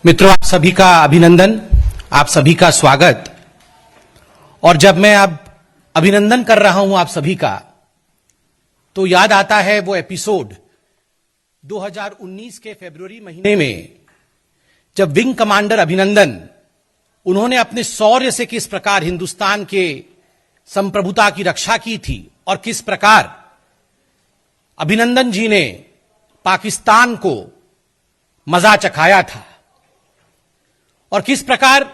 मित्रों, आप सभी का अभिनंदन, आप सभी का स्वागत। और जब मैं अब अभिनंदन कर रहा हूं आप सभी का, तो याद आता है वो एपिसोड 2019 के फरवरी महीने में, जब विंग कमांडर अभिनंदन उन्होंने अपने शौर्य से किस प्रकार हिंदुस्तान के संप्रभुता की रक्षा की थी और किस प्रकार अभिनंदन जी ने पाकिस्तान को मजा चखाया था और किस प्रकार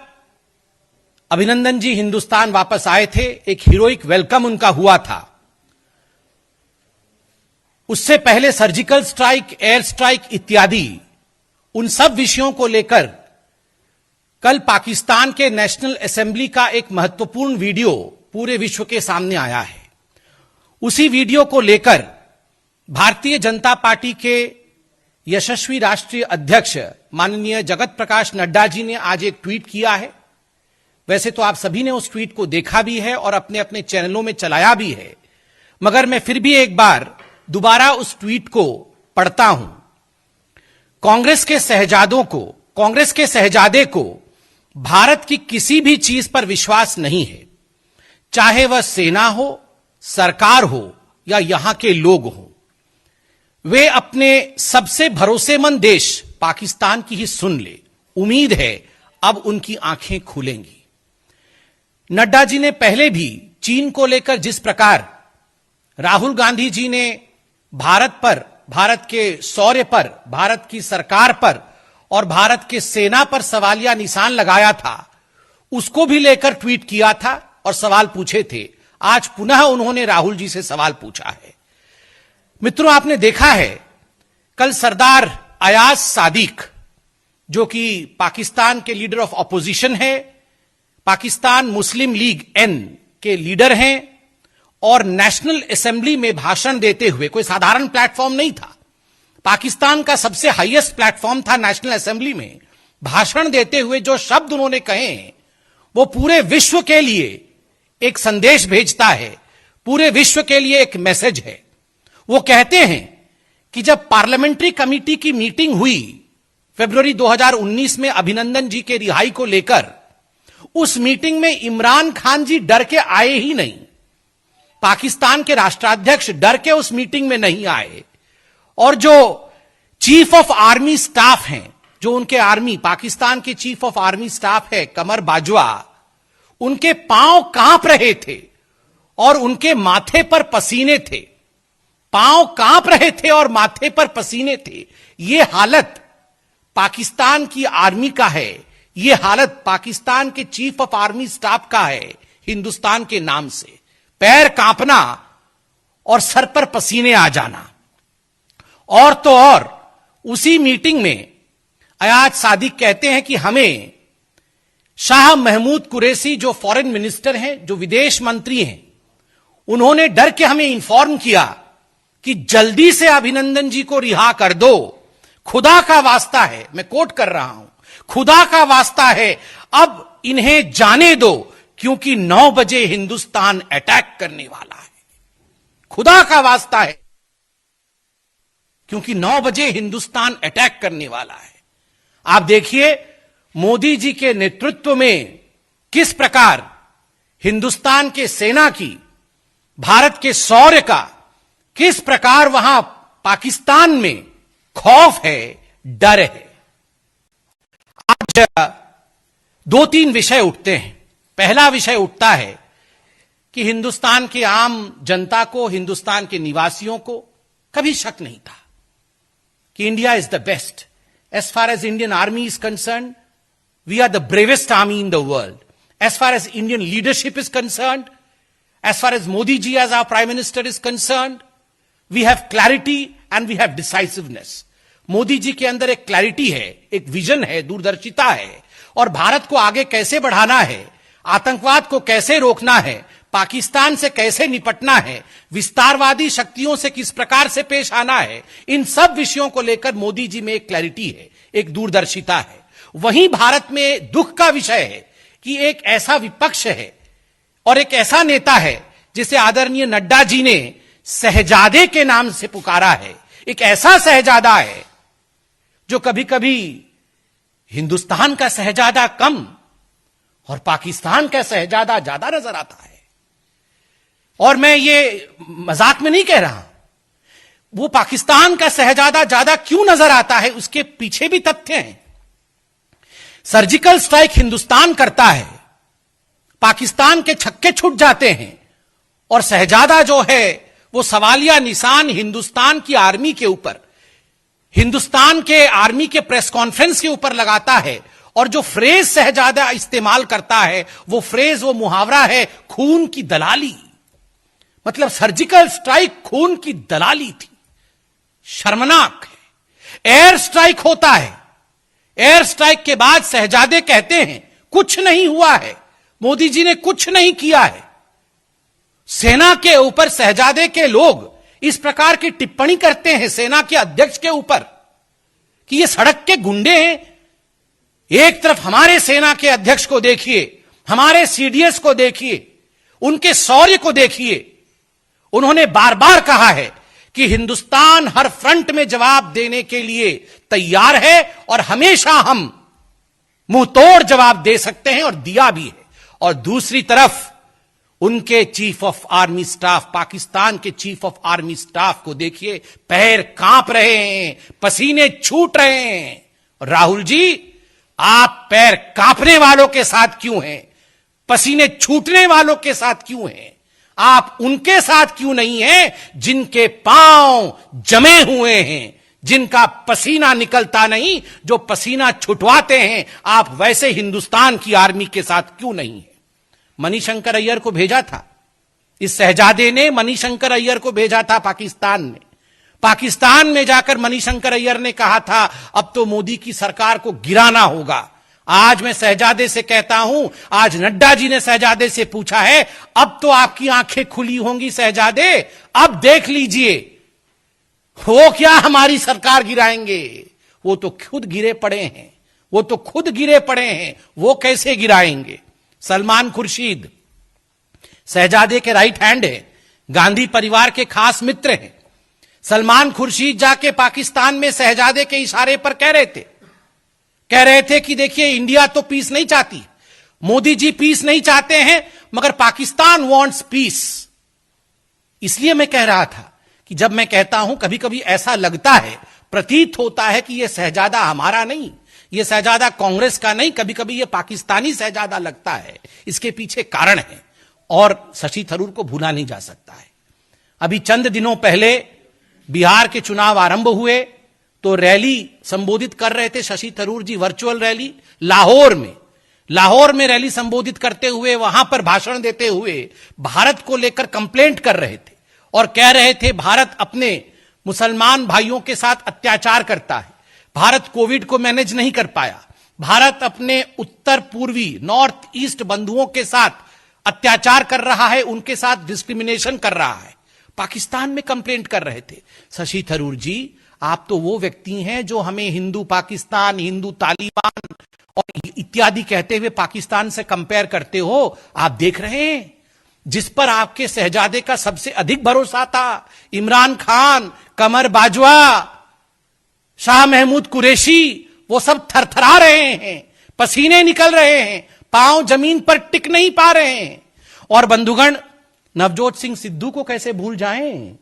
अभिनंदन जी हिंदुस्तान वापस आए थे। एक हीरोइक वेलकम उनका हुआ था। उससे पहले सर्जिकल स्ट्राइक, एयर स्ट्राइक इत्यादि उन सब विषयों को लेकर कल पाकिस्तान के नेशनल असेंबली का एक महत्वपूर्ण वीडियो पूरे विश्व के सामने आया है। उसी वीडियो को लेकर भारतीय जनता पार्टी के यशस्वी राष्ट्रीय अध्यक्ष माननीय जगत प्रकाश नड्डा जी ने आज एक ट्वीट किया है। वैसे तो आप सभी ने उस ट्वीट को देखा भी है और अपने अपने चैनलों में चलाया भी है, मगर मैं फिर भी एक बार दोबारा उस ट्वीट को पढ़ता हूं। कांग्रेस के शहजादे को भारत की किसी भी चीज पर विश्वास नहीं है, चाहे वह सेना हो, सरकार हो या यहां के लोग हों। वे अपने सबसे भरोसेमंद देश पाकिस्तान की ही सुन ले। उम्मीद है अब उनकी आंखें खुलेंगी। नड्डा जी ने पहले भी चीन को लेकर जिस प्रकार राहुल गांधी जी ने भारत पर, भारत के शौर्य पर, भारत की सरकार पर और भारत के सेना पर सवालिया निशान लगाया था, उसको भी लेकर ट्वीट किया था और सवाल पूछे थे। आज पुनः उन्होंने राहुल जी से सवाल पूछा है। मित्रों, आपने देखा है कल सरदार अयाज सादिक, जो कि पाकिस्तान के लीडर ऑफ ऑपोजिशन है, पाकिस्तान मुस्लिम लीग एन के लीडर हैं और नेशनल असेंबली में भाषण देते हुए, कोई साधारण प्लेटफॉर्म नहीं था, पाकिस्तान का सबसे हाईएस्ट प्लेटफॉर्म था नेशनल असेंबली में, भाषण देते हुए जो शब्द उन्होंने कहे हैं वो पूरे विश्व के लिए एक संदेश भेजता है, पूरे विश्व के लिए एक मैसेज है। वो कहते हैं कि जब पार्लियामेंट्री कमेटी की मीटिंग हुई फरवरी 2019 में अभिनंदन जी के रिहाई को लेकर, उस मीटिंग में इमरान खान जी डर के आए ही नहीं, पाकिस्तान के राष्ट्राध्यक्ष डर के उस मीटिंग में नहीं आए, और जो चीफ ऑफ आर्मी स्टाफ हैं, जो उनके आर्मी, पाकिस्तान के चीफ ऑफ आर्मी स्टाफ है कमर बाजवा, उनके पांव कांप रहे थे और उनके माथे पर पसीने थे, पांव कांप रहे थे और माथे पर पसीने थे। यह हालत पाकिस्तान की आर्मी का है, यह हालत पाकिस्तान के चीफ ऑफ आर्मी स्टाफ का है। हिंदुस्तान के नाम से पैर कांपना और सर पर पसीने आ जाना। और तो और उसी मीटिंग में अयाज सादिक कहते हैं कि हमें शाह महमूद कुरैशी, जो फॉरेन मिनिस्टर हैं, जो विदेश मंत्री हैं, उन्होंने डर के हमें इंफॉर्म किया कि जल्दी से अभिनंदन जी को रिहा कर दो, खुदा का वास्ता है, मैं कोट कर रहा हूं, खुदा का वास्ता है, अब इन्हें जाने दो, क्योंकि 9 बजे हिंदुस्तान अटैक करने वाला है। खुदा का वास्ता है, क्योंकि 9 बजे हिंदुस्तान अटैक करने वाला है। आप देखिए मोदी जी के नेतृत्व में किस प्रकार हिंदुस्तान के सेना की, भारत के शौर्य का किस प्रकार वहां पाकिस्तान में खौफ है, डर है। आज 2-3 विषय उठते हैं। पहला विषय उठता है कि हिंदुस्तान के आम जनता को, हिंदुस्तान के निवासियों को कभी शक नहीं था कि India is the best. As far as Indian army is concerned, we are the bravest army in the world. As far as Indian leadership is concerned, as far as Modi ji as our prime minister is concerned, we have clarity and we have decisiveness. Modi ji के अंदर एक clarity है, एक vision है, दूरदर्शिता है, और भारत को आगे कैसे बढ़ाना है, आतंकवाद को कैसे रोकना है, पाकिस्तान से कैसे निपटना है, विस्तारवादी शक्तियों से किस प्रकार से पेश आना है, इन सब विषयों को लेकर मोदी जी में एक क्लैरिटी है, एक दूरदर्शिता है। वहीं भारत में दुख का विषय है कि एक ऐसा विपक्ष है और एक ऐसा नेता है जिसे आदरणीय नड्डा जी ने शहजादे के नाम से पुकारा है। एक ऐसा शहजादा है जो कभी कभी हिंदुस्तान का शहजादा कम और पाकिस्तान का शहजादा ज्यादा नजर आता है। और मैं ये मजाक में नहीं कह रहा, वो पाकिस्तान का शहजादा ज्यादा क्यों नजर आता है उसके पीछे भी तथ्य हैं। सर्जिकल स्ट्राइक हिंदुस्तान करता है, पाकिस्तान के छक्के छूट जाते हैं और शहजादा जो है वो सवालिया निशान हिंदुस्तान की आर्मी के ऊपर, हिंदुस्तान के आर्मी के प्रेस कॉन्फ्रेंस के ऊपर लगाता है। और जो फ्रेज शहजादा इस्तेमाल करता है वो फ्रेज, वो मुहावरा है खून की दलाली। मतलब सर्जिकल स्ट्राइक खून की दलाली थी, शर्मनाक है। एयर स्ट्राइक होता है, एयर स्ट्राइक के बाद शहजादे कहते हैं कुछ नहीं हुआ है, मोदी जी ने कुछ नहीं किया है। सेना के ऊपर शहजादे के लोग इस प्रकार की टिप्पणी करते हैं सेना के अध्यक्ष के ऊपर कि ये सड़क के गुंडे हैं। एक तरफ हमारे सेना के अध्यक्ष को देखिए, हमारे सीडीएस को देखिए, उनके शौर्य को देखिए। उन्होंने बार बार कहा है कि हिंदुस्तान हर फ्रंट में जवाब देने के लिए तैयार है और हमेशा हम मुंह तोड़ जवाब दे सकते हैं और दिया भी है। और दूसरी तरफ उनके chief of army staff, Pakistan के चीफ ऑफ आर्मी स्टाफ को देखिए, पैर कांप रहे हैं, पसीने छूट रहे हैं। राहुल जी, आप पैर कांपने वालों के साथ क्यों हैं? पसीने छूटने वालों के साथ क्यों हैं? आप उनके साथ क्यों नहीं हैं जिनके पांव जमे हुए हैं, जिनका पसीना निकलता नहीं, जो पसीना छुटवाते हैं? आप वैसे हिंदुस्तान की आर्मी के साथ क्यों नहीं है? मणिशंकर अय्यर को भेजा था, इस शहजादे ने मणिशंकर अय्यर को भेजा था पाकिस्तान में। पाकिस्तान में जाकर मणिशंकर अय्यर ने कहा था अब तो मोदी की सरकार को गिराना होगा। आज मैं शहजादे से कहता हूं, आज नड्डा जी ने शहजादे से पूछा है, अब तो आपकी आंखें खुली होंगी शहजादे, अब देख लीजिए वो क्या हमारी सरकार गिराएंगे। वो तो खुद गिरे पड़े हैं, वो तो खुद गिरे पड़े हैं, वो कैसे गिराएंगे। सलमान खुर्शीद शहजादे के राइट हैंड है, गांधी परिवार के खास मित्र हैं। सलमान खुर्शीद जाके पाकिस्तान में शहजादे के इशारे पर कह रहे थे कि देखिए इंडिया तो पीस नहीं चाहती, मोदी जी पीस नहीं चाहते हैं, मगर पाकिस्तान वांट्स पीस। इसलिए मैं कह रहा था कि जब मैं कहता हूं कभी कभी ऐसा लगता है, प्रतीत होता है कि यह शहजादा हमारा नहीं, यह शहजादा कांग्रेस का नहीं, कभी कभी यह पाकिस्तानी शहजादा लगता है। इसके पीछे कारण है और शशि थरूर को भूला नहीं जा सकता है। अभी चंद दिनों पहले बिहार के चुनाव आरंभ हुए तो रैली संबोधित कर रहे थे शशि थरूर जी, वर्चुअल रैली लाहौर में रैली संबोधित करते हुए, वहां पर भाषण देते हुए भारत को लेकर कंप्लेंट कर रहे थे और कह रहे थे भारत अपने मुसलमान भाइयों के साथ अत्याचार करता है, भारत कोविड को मैनेज नहीं कर पाया, भारत अपने उत्तर पूर्वी नॉर्थ ईस्ट बंधुओं के साथ अत्याचार कर रहा है, उनके साथ डिस्क्रिमिनेशन कर रहा है। पाकिस्तान में कंप्लेंट कर रहे थे। शशि थरूर जी, आप तो वो व्यक्ति हैं जो हमें हिंदू पाकिस्तान, हिंदू तालिबान और इत्यादि कहते हुए पाकिस्तान से कंपेयर करते हो। आप देख रहे हैं जिस पर आपके शहजादे का सबसे अधिक भरोसा था, इमरान खान, कमर बाजवा, शाह महमूद कुरैशी, वो सब थरथरा रहे हैं, पसीने निकल रहे हैं, पांव जमीन पर टिक नहीं पा रहे हैं। और बंधुगण, नवजोत सिंह सिद्धू को कैसे भूल जाएं?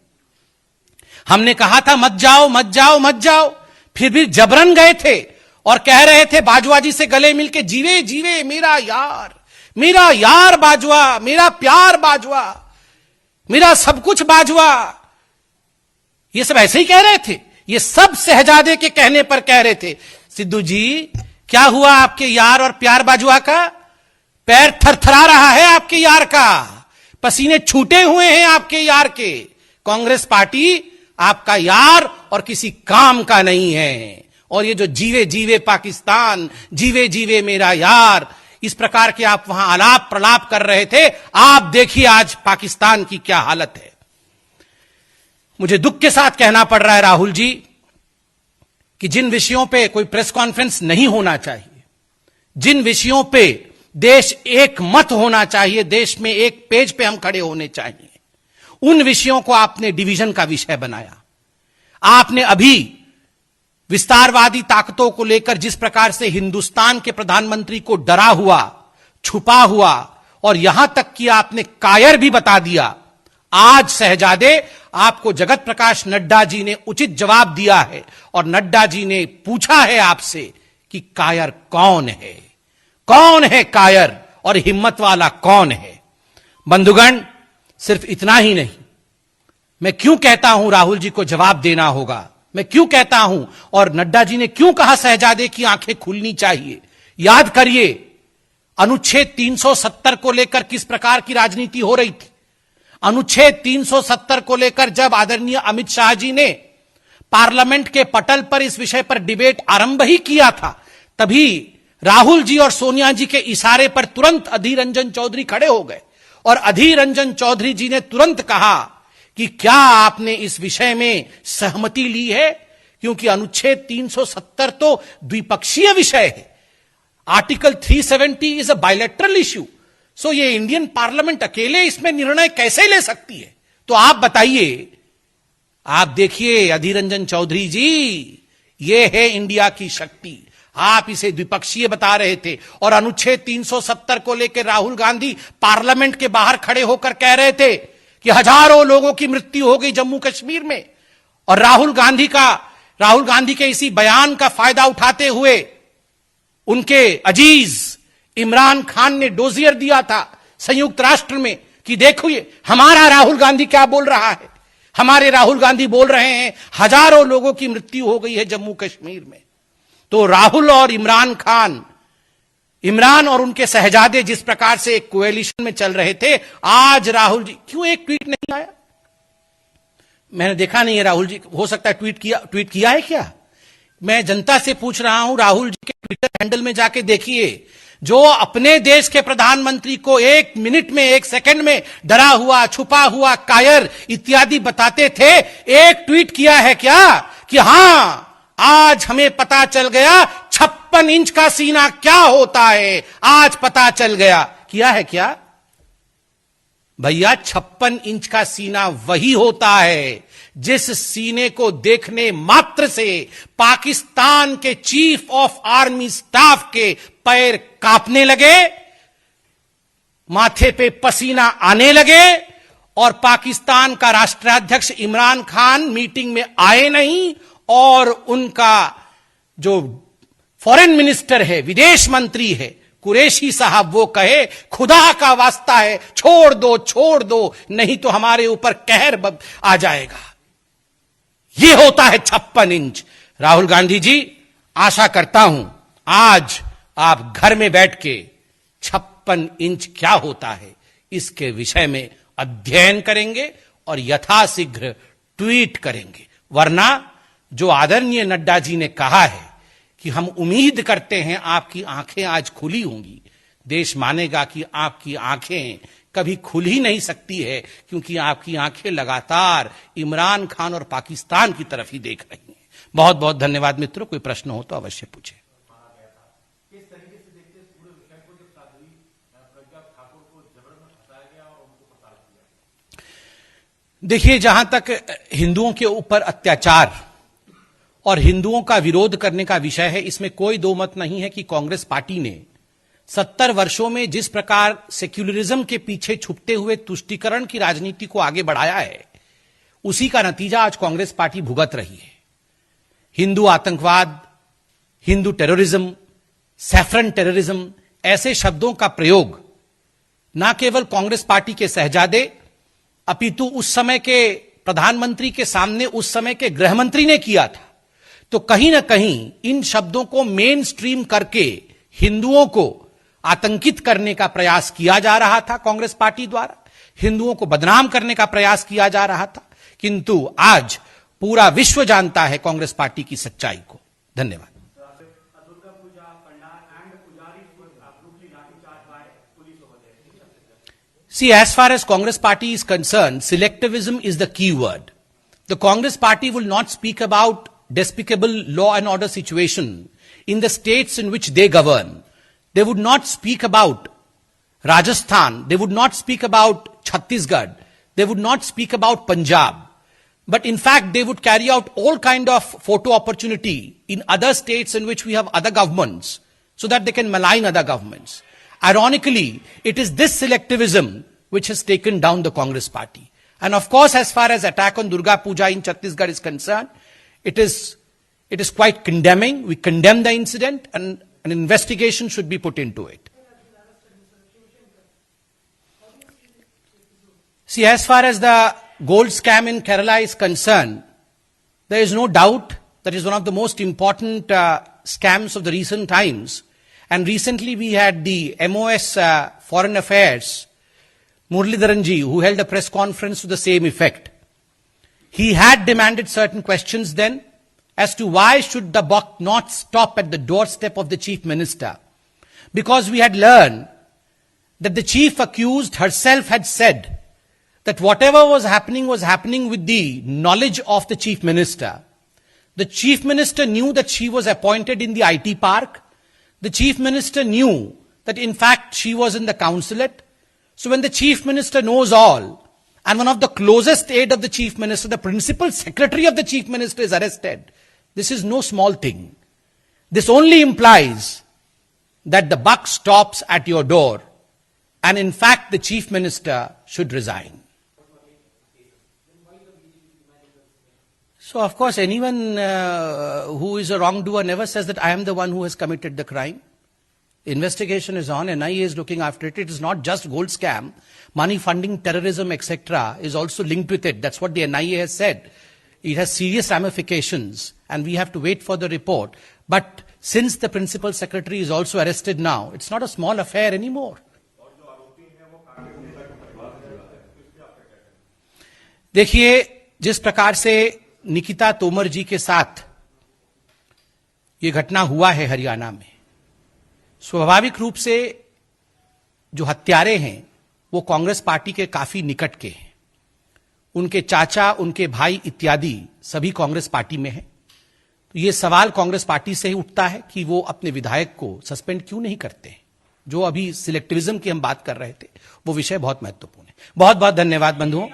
हमने कहा था मत जाओ मत जाओ मत जाओ, फिर भी जबरन गए थे और कह रहे थे बाजवा जी से गले मिलके, जीवे जीवे मेरा यार बाजवा, मेरा प्यार बाजवा, मेरा सब कुछ बाजवा। ये सब ऐसे ही कह रहे थे, ये सब शहजादे के कहने पर कह रहे थे। सिद्धू जी, क्या हुआ आपके यार और प्यार बाजवा का? पैर थरथरा रहा है आपके यार का, पसीने छूटे हुए हैं आपके यार के। कांग्रेस पार्टी आपका यार और किसी काम का नहीं है। और ये जो जीवे जीवे पाकिस्तान, जीवे जीवे मेरा यार, इस प्रकार के आप वहां आलाप प्रलाप कर रहे थे, आप देखिए आज पाकिस्तान की क्या हालत है। मुझे दुख के साथ कहना पड़ रहा है राहुल जी कि जिन विषयों पे कोई प्रेस कॉन्फ्रेंस नहीं होना चाहिए, जिन विषयों पे देश एक मत होना चाहिए, देश में एक पेज पे हम खड़े होने चाहिए, उन विषयों को आपने डिवीजन का विषय बनाया। आपने अभी विस्तारवादी ताकतों को लेकर जिस प्रकार से हिंदुस्तान के प्रधानमंत्री को डरा हुआ, छुपा हुआ और यहां तक कि आपने कायर भी बता दिया, आज शहजादे आपको जगत प्रकाश नड्डा जी ने उचित जवाब दिया है और नड्डा जी ने पूछा है आपसे कि कायर कौन है, कौन है कायर और हिम्मत वाला कौन है। बंधुगण, सिर्फ इतना ही नहीं, मैं क्यों कहता हूं राहुल जी को जवाब देना होगा, मैं क्यों कहता हूं और नड्डा जी ने क्यों कहा शहजादे की आंखें खुलनी चाहिए। याद करिए अनुच्छेद 370 को लेकर किस प्रकार की राजनीति हो रही थी। अनुच्छेद 370 को लेकर जब आदरणीय अमित शाह जी ने पार्लियामेंट के पटल पर इस विषय पर डिबेट आरंभ ही किया था, तभी राहुल जी और सोनिया जी के इशारे पर तुरंत अधीर रंजन चौधरी खड़े हो गए और अधीर रंजन चौधरी जी ने तुरंत कहा कि क्या आपने इस विषय में सहमति ली है, क्योंकि अनुच्छेद 370 तो द्विपक्षीय विषय है, article 370 is a bilateral issue, so ये इंडियन पार्लियामेंट अकेले इसमें निर्णय कैसे ले सकती है। तो आप बताइए, आप देखिए अधीर रंजन चौधरी जी, ये है इंडिया की शक्ति। आप इसे द्विपक्षीय बता रहे थे और अनुच्छेद 370 को लेकर राहुल गांधी पार्लियामेंट के बाहर खड़े होकर कह रहे थे कि हजारों लोगों की मृत्यु हो गई जम्मू कश्मीर में, और राहुल गांधी के इसी बयान का फायदा उठाते हुए उनके अजीज इमरान खान ने डोजियर दिया था संयुक्त राष्ट्र में कि देखो ये हमारा राहुल गांधी क्या बोल रहा है। हमारे राहुल गांधी बोल रहे हैं हजारों लोगों की मृत्यु हो गई है जम्मू कश्मीर में। तो राहुल और इमरान और उनके शहजादे जिस प्रकार से एक कोएलिशन में चल रहे थे, आज राहुल जी क्यों एक ट्वीट नहीं आया? मैंने देखा नहीं है राहुल जी, हो सकता है ट्वीट किया है क्या? मैं जनता से पूछ रहा हूं, राहुल जी के ट्विटर हैंडल में जाके देखिए, जो अपने देश के प्रधानमंत्री को 1 मिनट में 1 सेकंड में डरा हुआ, छुपा हुआ, कायर इत्यादि बताते थे, एक ट्वीट किया है क्या कि हां आज हमें पता चल गया 56 इंच का सीना क्या होता है, आज पता चल गया। किया है क्या भैया? 56 इंच का सीना वही होता है जिस सीने को देखने मात्र से पाकिस्तान के चीफ ऑफ आर्मी स्टाफ के पैर कांपने लगे, माथे पे पसीना आने लगे और पाकिस्तान का राष्ट्राध्यक्ष इमरान खान मीटिंग में आए नहीं और उनका जो फॉरेन मिनिस्टर है, विदेश मंत्री है कुरैशी साहब, वो कहे खुदा का वास्ता है छोड़ दो नहीं तो हमारे ऊपर कहर आ जाएगा। ये होता है 56 इंच। राहुल गांधी जी, आशा करता हूं आज आप घर में बैठ के 56 इंच क्या होता है इसके विषय में अध्ययन करेंगे और यथाशीघ्र ट्वीट करेंगे, वरना जो आदरणीय नड्डा जी ने कहा है कि हम उम्मीद करते हैं आपकी आंखें आज खुली होंगी, देश मानेगा कि आपकी आंखें कभी खुल ही नहीं सकती है, क्योंकि आपकी आंखें लगातार इमरान खान और पाकिस्तान की तरफ ही देख रही हैं। बहुत बहुत धन्यवाद मित्रों, कोई प्रश्न हो तो अवश्य पूछें। देखिए, जहां तक हिंदुओं के ऊपर अत्याचार और हिंदुओं का विरोध करने का विषय है, इसमें कोई दो मत नहीं है कि कांग्रेस पार्टी ने 70 वर्षों में जिस प्रकार सेक्युलरिज्म के पीछे छुपते हुए तुष्टीकरण की राजनीति को आगे बढ़ाया है, उसी का नतीजा आज कांग्रेस पार्टी भुगत रही है। हिंदू आतंकवाद, हिंदू टेररिज्म, सैफरन टेररिज्म, ऐसे शब्दों का प्रयोग न केवल कांग्रेस पार्टी के शहजादे अपितु उस समय के प्रधानमंत्री के सामने उस समय के गृहमंत्री ने किया था। तो कहीं ना कहीं इन शब्दों को मेन स्ट्रीम करके हिंदुओं को आतंकित करने का प्रयास किया जा रहा था कांग्रेस पार्टी द्वारा, हिंदुओं को बदनाम करने का प्रयास किया जा रहा था, किंतु आज पूरा विश्व जानता है कांग्रेस पार्टी की सच्चाई को। धन्यवाद। See, as far as Congress party is concerned, selectivism is the key word. The Congress party will not speak about despicable law and order situation in the states in which they govern. They would not speak about Rajasthan. They would not speak about Chhattisgarh. They would not speak about Punjab. but in fact they would carry out all kind of photo opportunity in other states in which we have other governments so that they can malign other governments. Ironically, it is this selectivism which has taken down the Congress party. And of course, as far as attack on Durga Puja in Chhattisgarh is concerned, it is quite condemning. We condemn the incident and an investigation should be put into it. See, as far as the gold scam in Kerala is concerned, there is no doubt that is one of the most important scams of the recent times. And recently we had the MOS Foreign Affairs, Muralidharan ji, who held a press conference to the same effect. He had demanded certain questions then as to why should the buck not stop at the doorstep of the chief minister. Because we had learned that the chief accused herself had said that whatever was happening with the knowledge of the chief minister. The chief minister knew that she was appointed in the IT park. The chief minister knew that in fact she was in the consulate. So when the chief minister knows all, and one of the closest aide of the chief minister, the principal secretary of the chief minister is arrested, this is no small thing. This only implies that the buck stops at your door, and in fact the chief minister should resign. So of course anyone who is a wrongdoer never says that I am the one who has committed the crime. Investigation is on, NIA is looking after it. It is not just gold scam. Money funding terrorism, etc. is also linked with it. That's what the NIA has said. It has serious ramifications and we have to wait for the report. But since the principal secretary is also arrested now, it's not a small affair anymore. देखिए, जिस प्रकार से निकिता तोमर जी के साथ ये घटना हुआ है हरियाणा में, स्वाभाविक रूप से जो हत्यारे हैं वो कांग्रेस पार्टी के काफी निकट के हैं. उनके चाचा, उनके भाई इत्यादि सभी कांग्रेस पार्टी में हैं. तो ये सवाल कांग्रेस पार्टी से ही उठता है कि वो अपने विधायक को सस्पेंड क्यों नहीं करते. जो अभी सिलेक्टिविज्म की हम बात कर रहे थे वो विषय बहुत महत्वपूर्ण है. बहुत बहुत धन्यवाद बंधुओं.